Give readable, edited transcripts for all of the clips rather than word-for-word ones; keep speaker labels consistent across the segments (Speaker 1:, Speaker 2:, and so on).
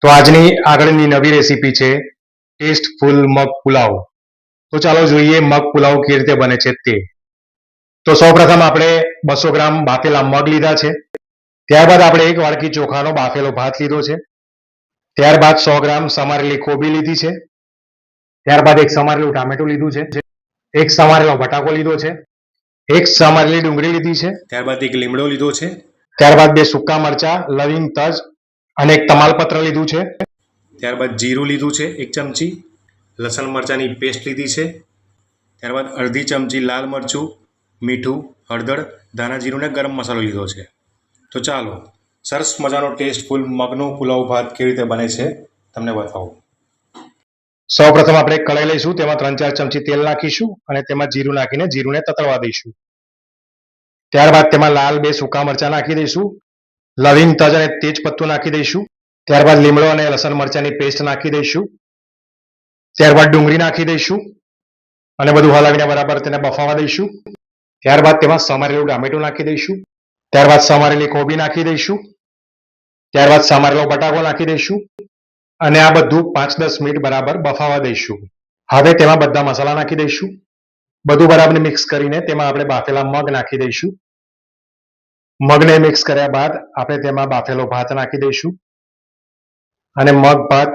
Speaker 1: તો આજની આગળની નવી રેસીપી છે ટેસ્ટફુલ મગ પુલાવ. તો ચાલો જોઈએ મગ પુલાવ કેવી રીતે બને છે તે. તો સૌપ્રથમ આપણે 200 ગ્રામ બાફેલા મગ લીધા છે. ત્યારબાદ આપણે 1 વાડકી ચોખાનો બાફેલો ભાત લીધો છે. ત્યારબાદ 100 ગ્રામ સમારેલી કોબી લીધી છે. ત્યારબાદ 1 સમારેલું ટામેટું લીધું છે. 1 સમારેલો બટાકો લીધો છે. 1 સમારેલી ડુંગળી લીધી છે.
Speaker 2: ત્યારબાદ 1 લીમડો લીધો છે.
Speaker 1: ત્યારબાદ 2 સૂકા મરચા, લવિંગ, તજ અને 1 તમાલપત્ર લીધું છે.
Speaker 2: ત્યારબાદ જીરું લીધું છે 1 ચમચી, લસણ મરચાંની પેસ્ટ લીધી છે. ત્યારબાદ અડધી ચમચી લાલ મરચું, મીઠું, હળદર, ધાણા જીરું અને ગરમ મસાલો લીધો છે. તો ચાલો સરસ મજાનો ટેસ્ટફુલ મગનો પુલાવ ભાત કેવી રીતે બને છે તમને બતાવું.
Speaker 1: સૌપ્રથમ આપણે કઢાઈ લઈશું, તેમાં 3-4 ચમચી તેલ નાખીશું અને તેમાં જીરું નાખીને જીરુંને તતડવા દઈશું. ત્યારબાદ તેમાં લાલ 2 સૂકા મરચા નાખી દઈશું, લવિંગ, તજ અને તેજ પત્તું નાખી દઈશું. ત્યારબાદ લીમડો અને લસણ મરચાંની પેસ્ટ નાખી દઈશું. ત્યારબાદ ડુંગળી નાખી દઈશું અને બધું હલાવીને બરાબર તેને બફાવા દઈશું. ત્યારબાદ તેમાં સમારેલું ટામેટું નાખી દઈશું. ત્યારબાદ સમારેલી કોબી નાખી દઈશું. ત્યારબાદ સમારેલો બટાકો નાખી દઈશું અને આ બધું 5-10 મિનિટ બરાબર બફાવા દઈશું. હવે તેમાં બધા મસાલા નાખી દઈશું. બધું બરાબર મિક્સ કરીને તેમાં આપણે બાફેલા મગ નાખી દઈશું. મગને મિક્સ કર્યા બાદ આપણે તેમાં બાફેલો ભાત નાખી દઈશું અને મગ, ભાત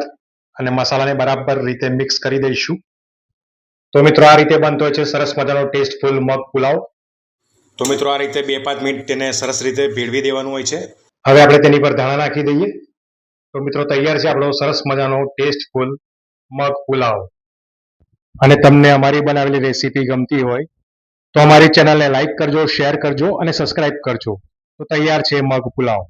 Speaker 1: અને મસાલાને બરાબર રીતે મિક્સ કરી દઈશું. તો મિત્રો આ રીતે બનતો હોય છે સરસ મજાનો ટેસ્ટફુલ મગ પુલાવ.
Speaker 2: તો મિત્રો આ રીતે 2-5 મિનિટ તેને સરસ રીતે ભેળવી દેવાનું હોય છે.
Speaker 1: હવે આપણે તેની પર ધાણા નાખી દઈએ. તો મિત્રો તૈયાર છે આપણો સરસ મજાનો ટેસ્ટફુલ મગ પુલાવ. અને તમને અમારી બનાવેલી રેસીપી ગમતી હોય તો અમારી ચેનલને લાઈક કરજો, શેર કરજો અને સબસ્ક્રાઇબ કરજો. તો તૈયાર છે મગ પુલાવ.